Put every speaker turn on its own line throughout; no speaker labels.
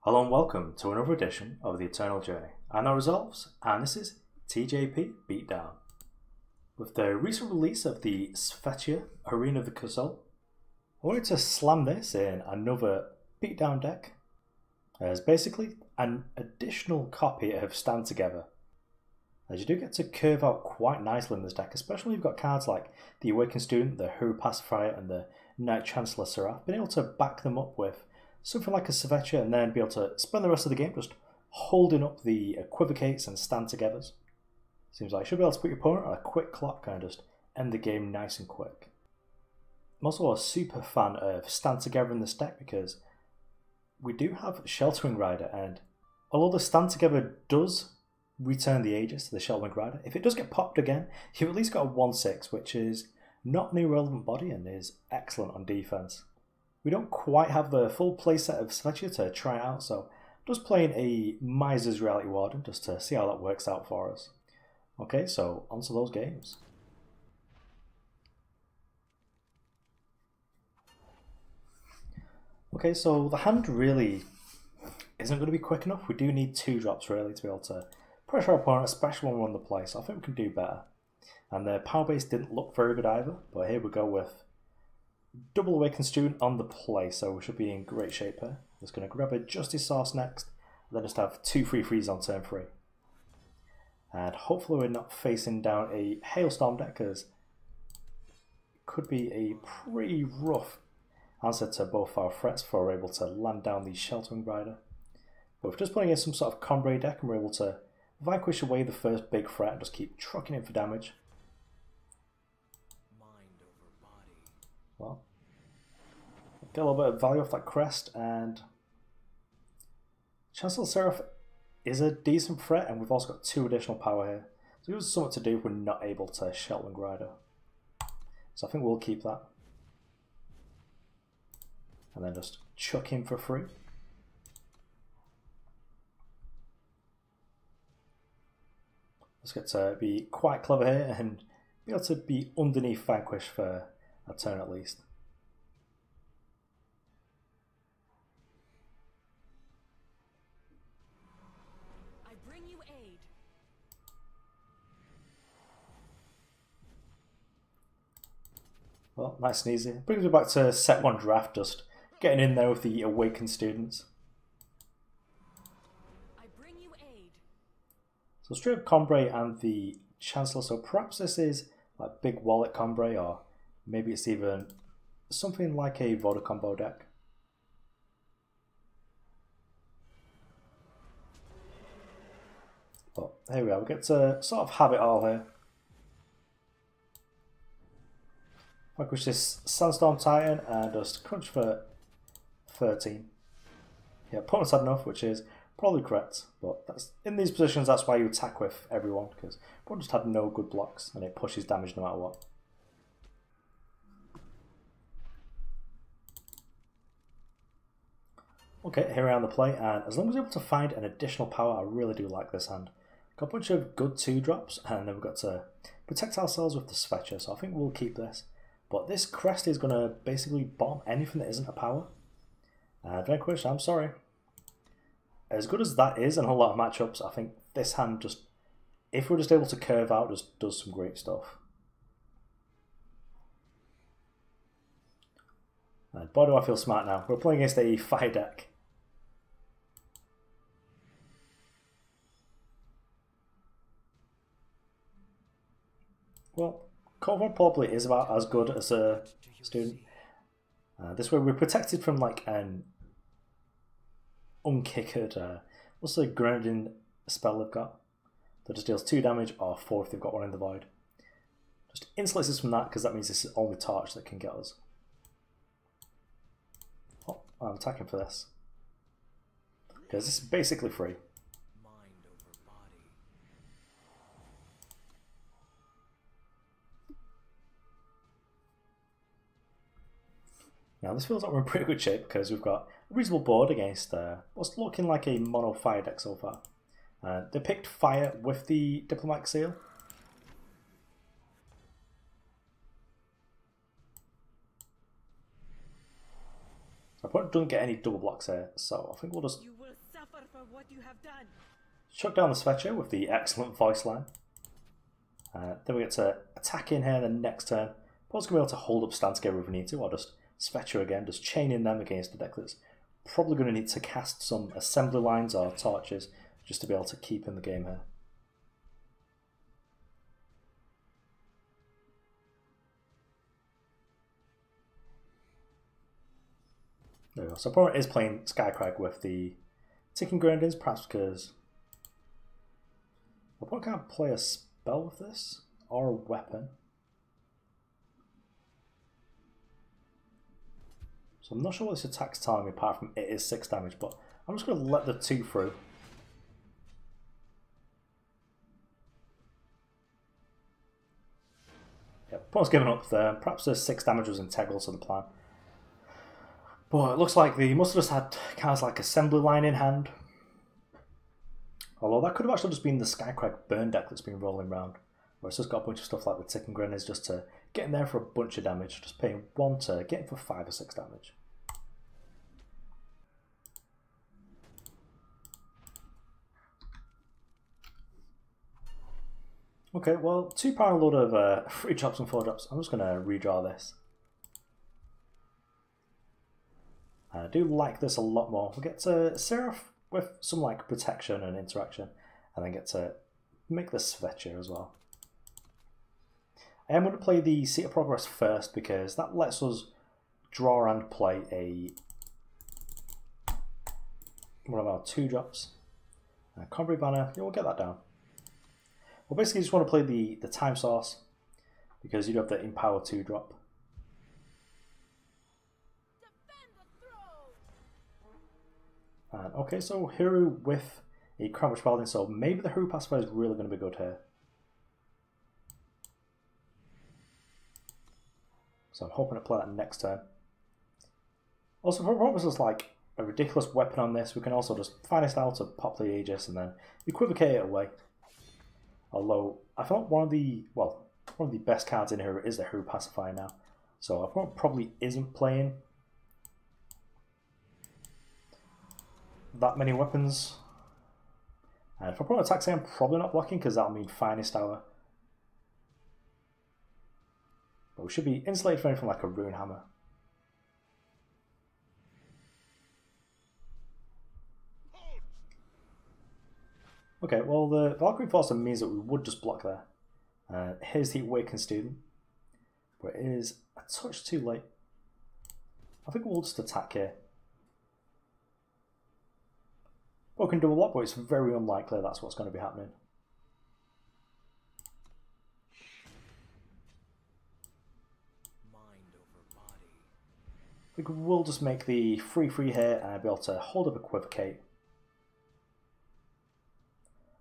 Hello and welcome to another edition of the Eternal Journey. I'm now Resolves, and this is TJP Beatdown. With the recent release of the Svetya Orene of the Kosul, I wanted to slam this in another Beatdown deck as basically an additional copy of Stand Together. As you do get to curve out quite nicely in this deck, especially when you've got cards like the Awakened Student, the Hooru Pacifier, and the Knight-Chancellor Siraf, being able to back them up with something like a Svetya and then be able to spend the rest of the game just holding up the Equivocates and Stand Togethers. Seems like you should be able to put your opponent on a quick clock and just end the game nice and quick. I'm also a super fan of Stand Together in this deck because we do have Shelterwing Rider, and although the Stand Together does return the Aegis to the Shelterwing Rider, if it does get popped again, you've at least got a 1/6, which is not an irrelevant body and is excellent on defense. We don't quite have the full playset of Svetya to try out, so just playing a Miser's Reality Warden just to see how that works out for us. Okay, so onto those games. Okay, so the hand really isn't going to be quick enough. We do need 2 drops really to be able to pressure our opponent, especially when we're on the play, so I think we can do better. And the power base didn't look very good either, but here we go with double Awakened Student on the play, so we should be in great shape here. Just going to grab a Justice Source next, and then just have 2 free-frees on turn 3. And hopefully we're not facing down a Hailstorm deck, because it could be a pretty rough answer to both our threats before we're able to land down the Shelterwing Rider. But if we're just playing in some sort of Combrei deck and we're able to vanquish away the first big threat and just keep trucking in for damage, well, get a little bit of value off that Crest, and Chancellor Siraf is a decent threat, and we've also got 2 additional power here. So it was something to do if we're not able to Shelterwing Rider. So I think we'll keep that. And then just chuck him for free. Let's get to be quite clever here and be able to be underneath Vanquish for a turn at least.
I bring you aid.
Well, nice and easy. Brings me back to set 1 draft, just getting in there with the Awakened Students.
I bring you aid.
So straight up Combrei and the Chancellor, so perhaps this is like big wallet Combrei, or maybe it's even something like a Voda combo deck. But here we are, we get to sort of have it all here. Vanquish this Sandstorm Titan and just crunch for 13. Yeah, opponent's had enough, which is probably correct, but that's in these positions that's why you attack with everyone, because opponent just had no good blocks and it pushes damage no matter what. Okay, here we are on the play, and as long as we're able to find an additional power, I really do like this hand. Got a bunch of good 2 drops, and then we've got to protect ourselves with the Svetya, so I think we'll keep this. But this Crest is going to basically bomb anything that isn't a power. Vanquish, I'm sorry. As good as that is in a whole lot of matchups, I think this hand just, if we're just able to curve out, just does some great stuff. And boy do I feel smart now. We're playing against a fire deck. Well, Kothon probably is about as good as a student. This way we're protected from like an unkickered, what's the grounding spell they've got? That just deals 2 damage or 4 if they've got one in the void. Just insulates us from that because that means it's the only torch that can get us. Oh, I'm attacking for this. Because this is basically free. Now this feels like we're in pretty good shape because we've got a reasonable board against what's looking like a mono fire deck so far. They picked fire with the Diplomatic Seal. So opponent doesn't get any double blocks here, so I think we'll just
for what you have done.
Chuck down the Svetya with the excellent voice line. Then we get to attack in here, then next turn. Paul's going to be able to hold up stance together if we need to, or just Svetya again, just chaining them against the deck that's probably going to need to cast some assembly lines or torches just to be able to keep in the game here. There we go. So opponent is playing Skycrag with the ticking grindings, perhaps because opponent can't play a spell with this, or a weapon. So I'm not sure what this attack's telling me apart from it is 6 damage, but I'm just going to let the 2 through. Yep, opponent's given up there. Perhaps the 6 damage was integral to the plan. But it looks like they must have just had kind of like assembly line in hand. Although that could have actually just been the Skycrag burn deck that's been rolling around. Where it's just got a bunch of stuff like the ticking grenades just to get in there for a bunch of damage. Just paying 1 to get in for 5 or 6 damage. Okay, well, 2 power load of 3 drops and 4 drops. I'm just going to redraw this. I do like this a lot more. We get to Siraf with some like protection and interaction, and then get to make the Svetya as well. I am going to play the Seat of Progress first because that lets us draw and play a one of our 2 drops. Combrei banner, yeah, we'll get that down. Well, basically, you just want to play the time source because you'd have the Empower 2 drop. And okay, so Hooru with a Cromwich Paladin, so maybe the Hooru Pacifier is really going to be good here. So I'm hoping to play that next turn. Also, for purposes like a ridiculous weapon on this, we can also just finest out to pop the Aegis and then Equivocate it away. Although I thought one of the best cards in here is the Hooru Pacifier now. So opponent probably isn't playing that many weapons. And if opponent attacks, I'm probably not blocking because that'll mean Finest Hour. But we should be insulated from anything like a Rune Hammer. Okay, well the Valkyrie Force means that we would just block there. Here's the Awakened Student. But it is a touch too late. I think we'll just attack here. Well, we can do a lot, but it's very unlikely that's what's going to be happening.
Mind over body.
I think we'll just make the 3/3 here and be able to hold up Equivocate.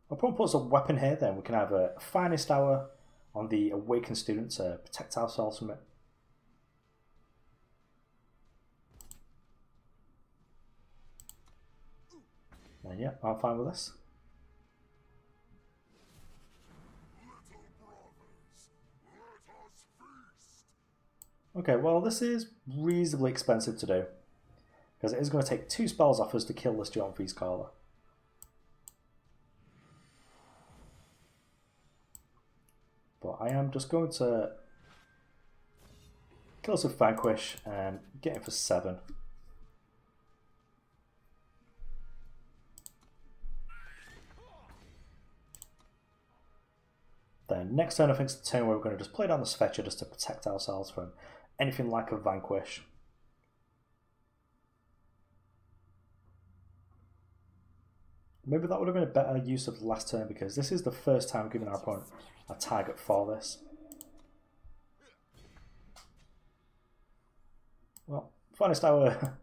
If opponent puts a weapon here, then we can have a Finest Hour on the Awakened Student to protect ourselves from it. And yeah, I'm fine with this. Okay, well this is reasonably expensive to do, because it is going to take 2 spells off us to kill this Jaunt Feast Caller. But I am just going to kill us with Vanquish and get it for 7. Then next turn I think it's the turn where we're going to just play down the Svetya just to protect ourselves from anything like a Vanquish. Maybe that would have been a better use of the last turn because this is the first time giving our opponent a target for this. Well, Finest Hour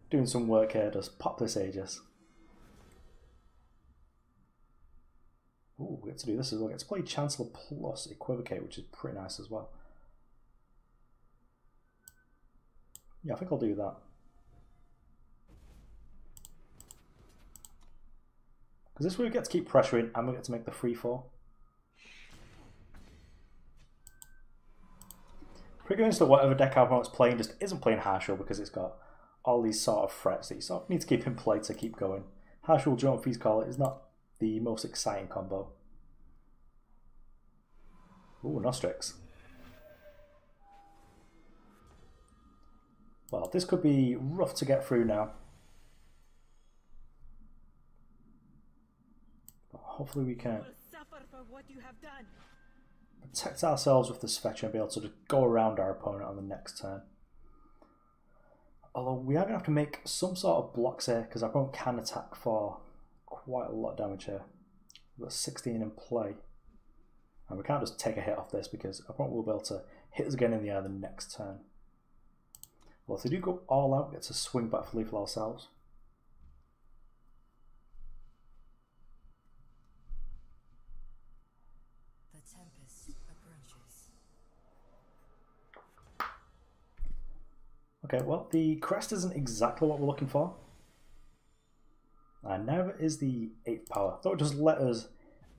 doing some work here, just pop this Aegis. Ooh, we get to do this as well. We get to play Chancellor plus Equivocate, which is pretty nice as well. Yeah, I think I'll do that. Because this way we get to keep pressuring and we get to make the 3/4. Pretty convinced that whatever deck our opponent's playing just isn't playing Harshal because it's got all these sort of threats that you sort of need to keep in play to keep going. Harsh Rule Jump Feast Call is not the most exciting combo. Ooh, Nostrix. Well, this could be rough to get through now. But hopefully we can protect ourselves with the Svetya and be able to just go around our opponent on the next turn. Although we are going to have to make some sort of blocks here because our opponent can attack for quite a lot of damage here. We've got 16 in play. And we can't just take a hit off this because our opponent will be able to hit us again in the air the next turn. Well, if they do go all out, we get to swing back for lethal ourselves.
The tempest approaches.
Okay, well, the Crest isn't exactly what we're looking for. And neither is the 8th power. Though it does let us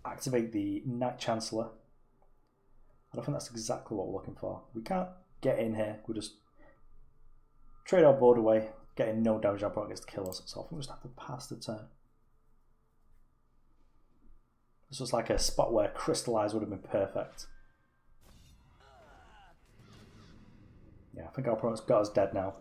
activate the Knight-Chancellor. I don't think that's exactly what we're looking for. We can't get in here. We just trade our board away, getting no damage. Our opponent gets to kill us. So I think we just have to pass the turn. This was like a spot where Crystallize would have been perfect. Yeah, I think our opponent's got us dead now.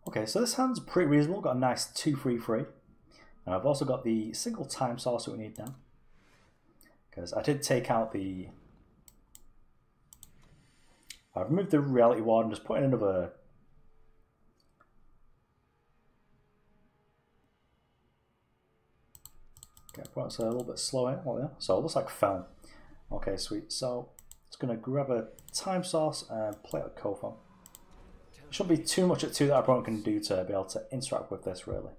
Okay, so this hand's pretty reasonable. Got a nice 2-3-3. And I've also got the single time source that we need now. Because I did take out the... I've removed the Reality Ward and just put in another... Okay, it's a little bit slow here. Oh, yeah. So it looks like Feln. Okay, sweet. So it's going to grab a time source and play out Kothon. Shouldn't be too much at 2 that our opponent can do to be able to interact with this, really.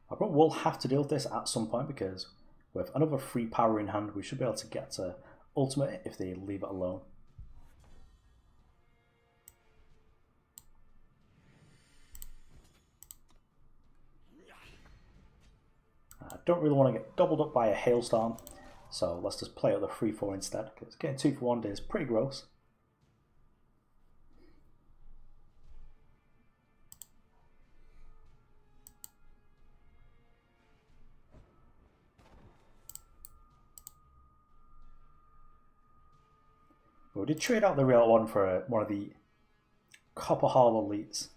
Our opponent will have to deal with this at some point because with another 3 power in hand, we should be able to get to ultimate if they leave it alone. I don't really want to get gobbled up by a hailstorm. So let's just play out the 3-4 instead, because getting 2 for 1 is pretty gross. But we did trade out the real one for one of the Copperhall elites.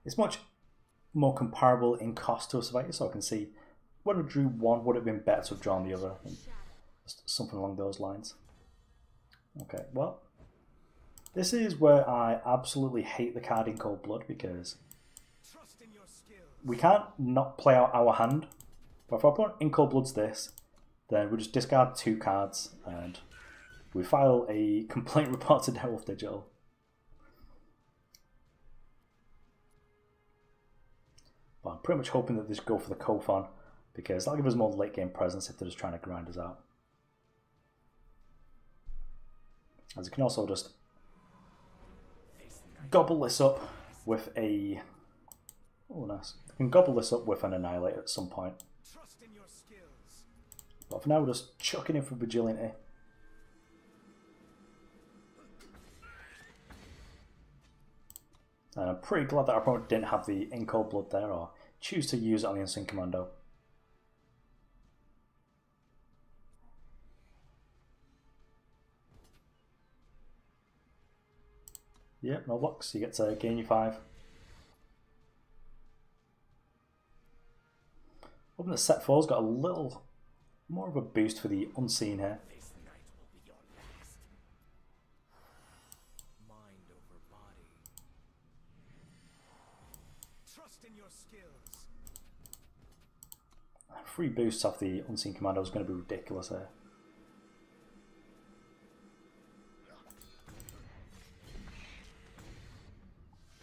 It's much more comparable in cost to a Svetya, so I can see when we drew one, would it have been better to have drawn the other? Something along those lines. Okay, well, this is where I absolutely hate the card in Cold Blood because we can't not play out our hand. But if our opponent in Cold Blood's this, then we just discard 2 cards and we file a complaint report to Devil Digital. But I'm pretty much hoping that they just go for the Kothon because that'll give us more late game presence if they're just trying to grind us out. As you can also just gobble this up with a... Oh, nice. You can gobble this up with an Annihilator at some point. But for now, we're just chucking in for Vigilante. And I'm pretty glad that our opponent didn't have the In Cold Blood there, or choose to use it on the Unseen Commando. Yep, no blocks, you get to gain your 5. Hoping that set 4's got a little more of a boost for the Unseen here. Free boosts off the Unseen Commando is going to be ridiculous here.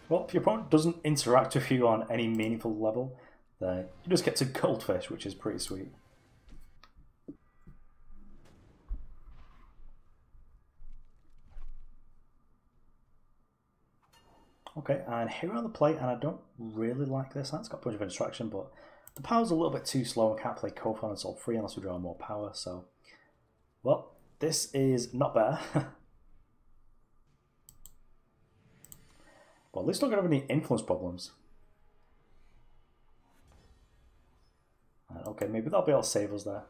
Well, if your opponent doesn't interact with you on any meaningful level, then you just get to Goldfish, which is pretty sweet. Okay, and here on the plate, and I don't really like this. That's got a bunch of instruction, but the power's a little bit too slow and can't play Kothon until 3 unless we draw more power, so... Well, this is not better. Well, at least not going to have any influence problems. And okay, maybe that'll be able to save us there.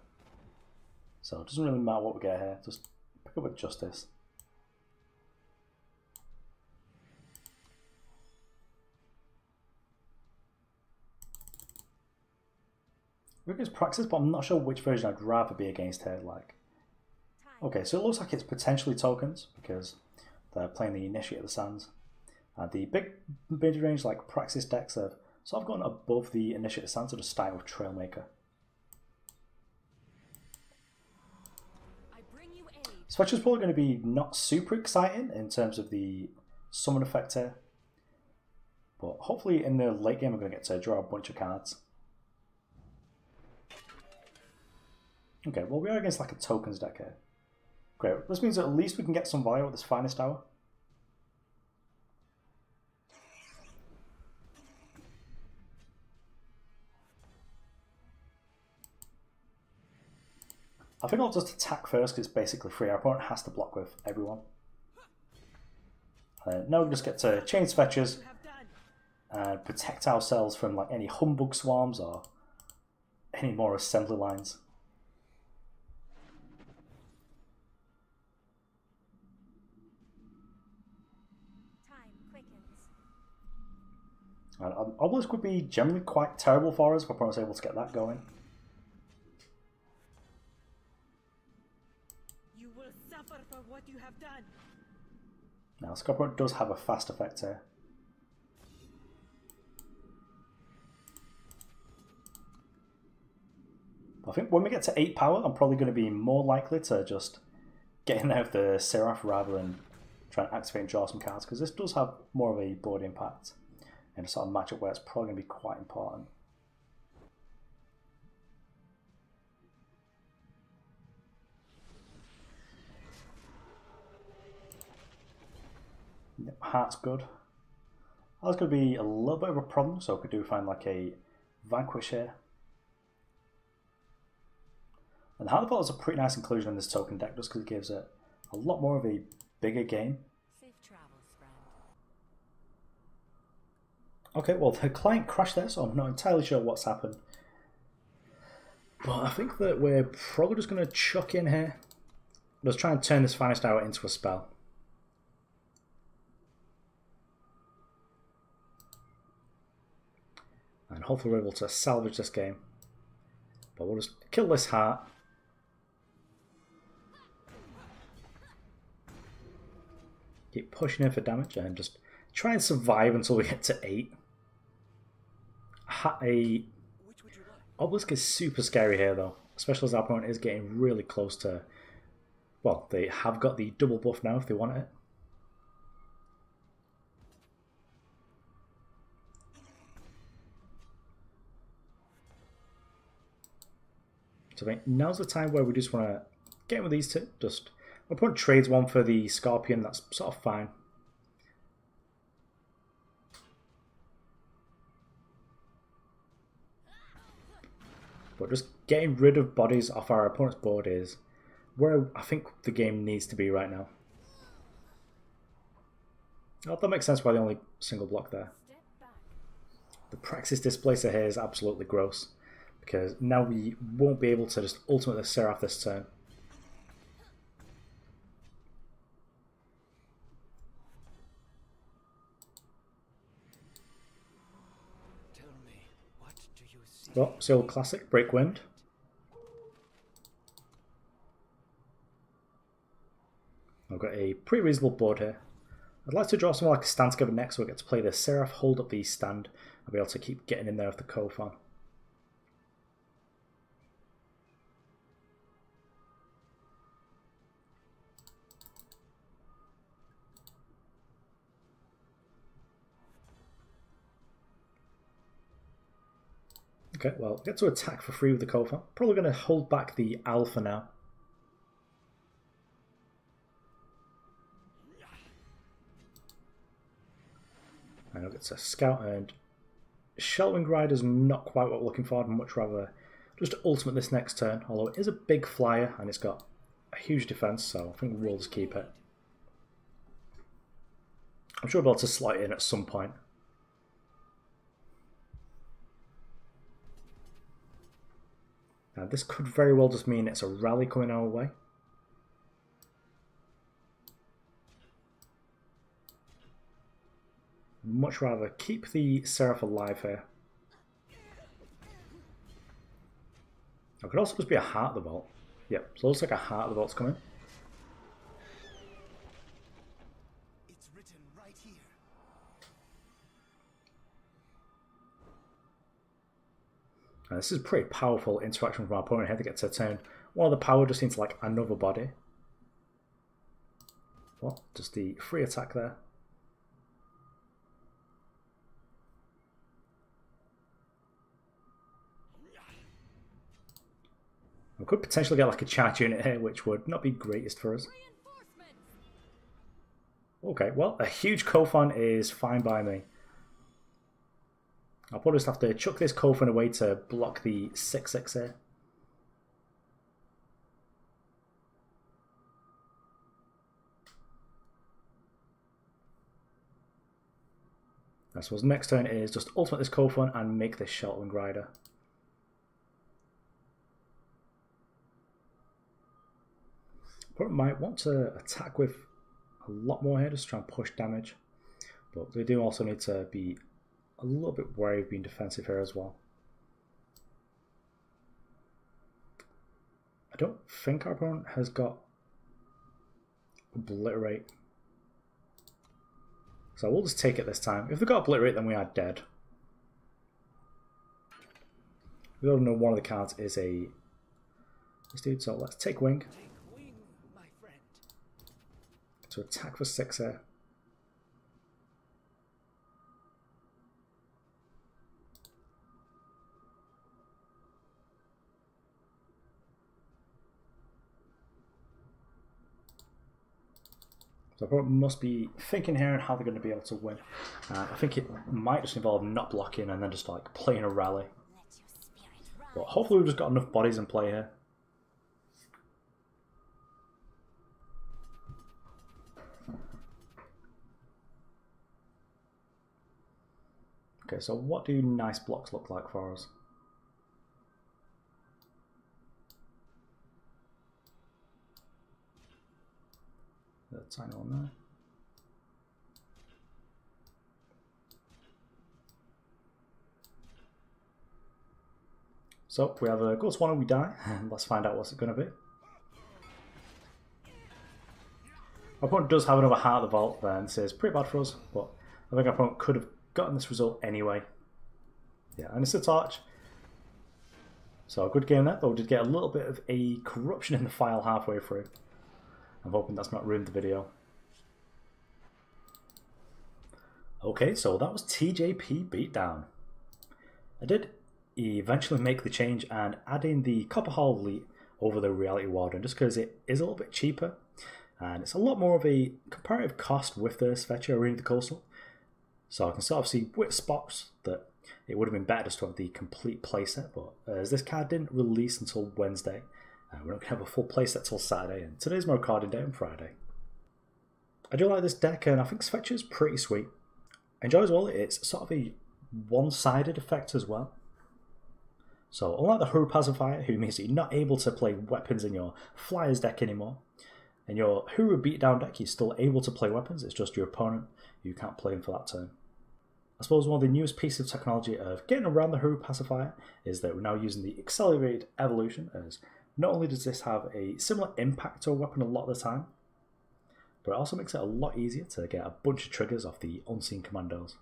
So it doesn't really matter what we get here, just pick up with Justice. We can Praxis, but I'm not sure which version I'd rather be against here. Like, okay, so it looks like it's potentially tokens because they're playing the Initiate of the Sands. And the big mid-range like Praxis decks have sort of gone above the Initiate of the Sands, so just starting with Trailmaker. Svetya's probably going to be not super exciting in terms of the summon effect here. But hopefully in the late game I'm going to get to draw a bunch of cards. Okay, well we are against like a tokens deck here. Great, this means that at least we can get some value with this Finest Hour. I think I'll just attack first because it's basically free. Our opponent has to block with everyone. Now we just get to chain Svetyas and protect ourselves from like any humbug swarms or any more assembly lines. And Obelisk would be generally quite terrible for us if our opponent's able to get that going.
You will suffer for what you have done.
Now, Scopperhall does have a fast effect here. I think when we get to 8 power, I'm probably going to be more likely to just get in there with the Siraf rather than try and activate and draw some cards, because this does have more of a board impact in a sort of matchup where it's probably going to be quite important. Yep, Heart's good. That's going to be a little bit of a problem, so we do find like a Vanquish here. And Heart of the Vault is a pretty nice inclusion in this token deck just because it gives it a lot more of a bigger game.
Safe travels, friend.
Okay, well the client crashed there, so I'm not entirely sure what's happened. But I think that we're probably just going to chuck in here. Let's try and turn this Finest Hour into a spell. And hopefully we're able to salvage this game. But we'll just kill this Heart. Keep pushing in for damage and just try and survive until we get to 8. Obelisk is super scary here though, especially as our opponent is getting really close to... Well, they have got the double buff now if they want it. So I think now's the time where we just want to get in with these two. Just my opponent trades one for the Scorpion, that's sort of fine. But just getting rid of bodies off our opponent's board is where I think the game needs to be right now. Oh, that makes sense why the only single block there. The Praxis Displacer here is absolutely gross, because now we won't be able to just ultimate the Siraf this turn.
Tell me, what do you see?
Well, Seal Classic, Break Wind. I've got a pretty reasonable board here. I'd like to draw something like a Stand Together next, so I get to play the Siraf, hold up the stand, I'll be able to keep getting in there with the Kothon. Okay, well, get to attack for free with the Kothon. Probably going to hold back the Alpha now. And I'll get to Scout, and Shelterwing Rider's not quite what we're looking for. I'd much rather just ultimate this next turn, although it is a big flyer and it's got a huge defense, so I think we'll just keep it. I'm sure we'll be able to slot it in at some point. Now this could very well just mean it's a rally coming our way. Much rather keep the Siraf alive here. It could also just be a Heart of the Vault. Yep, so it looks like a Heart of the Vault's coming.
It's written right here.
Now, this is a pretty powerful interaction from our opponent here to get to turn. One of the power just into like another body. What? Just the free attack there. We could potentially get like a charge unit here, which would not be greatest for us. Okay, well, a huge Kothon is fine by me. I'll probably just have to chuck this Kothon away to block the 6/6 here. I suppose next turn is just ultimate this Kothon and make this Shelterwing Rider. But might want to attack with a lot more here, just try and push damage. But they do also need to be a little bit wary of being defensive here as well. I don't think our opponent has got Obliterate. So we'll just take it this time. If they've got Obliterate, then we are dead. We don't know one of the cards is a this dude, so let's take Wing. To attack for 6 here. So I must be thinking here on how they're going to be able to win. I think it might just involve not blocking and then just like playing a rally. But hopefully we've just got enough bodies in play here. Okay, so what do nice blocks look like for us? The tiny one there. So we have a Ghost One and we die, and let's find out what's it going to be. Our opponent does have another Heart of the Vault, then this is pretty bad for us, but I think our opponent could have gotten this result anyway. Yeah, and it's a torch. So a good game there, though we did get a little bit of a corruption in the file halfway through. I'm hoping that's not ruined the video. Okay, so that was TJP Beatdown. I did eventually make the change and add in the Copperhall Elite over the Reality Warden just because it is a little bit cheaper and it's a lot more of a comparative cost with the Svetya Arena of the Kosul. So I can sort of see which spots that it would have been better just to have the complete playset, but as this card didn't release until Wednesday, we're not going to have a full playset till Saturday, and today's my recording day on Friday. I do like this deck, and I think Svetya is pretty sweet. I enjoy as well, it's sort of a one-sided effect as well. So unlike the Hooru Pacifier, who means that you're not able to play weapons in your Flyers deck anymore, in your Hooru Beatdown deck you're still able to play weapons, it's just your opponent you can't play them for that turn. I suppose one of the newest pieces of technology of getting around the Hooru Pacifier is that we're now using the accelerated evolution, as not only does this have a similar impact to a weapon a lot of the time, but it also makes it a lot easier to get a bunch of triggers off the unseen commandos.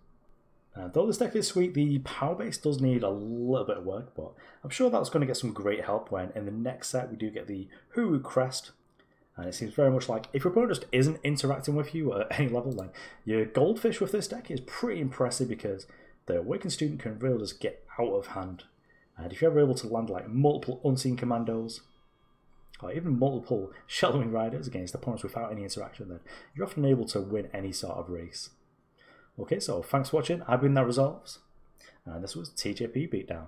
Though this deck is sweet, the power base does need a little bit of work, but I'm sure that's going to get some great help when in the next set we do get the Hooru Crest. And it seems very much like if your opponent just isn't interacting with you at any level, then your Goldfish with this deck is pretty impressive because the Awakened Student can really just get out of hand. And if you're ever able to land like multiple Unseen Commandos, or even multiple Shelterwing Riders against opponents without any interaction, then you're often able to win any sort of race. Okay, so thanks for watching. I've been That Resolves, and this was TJP Beatdown.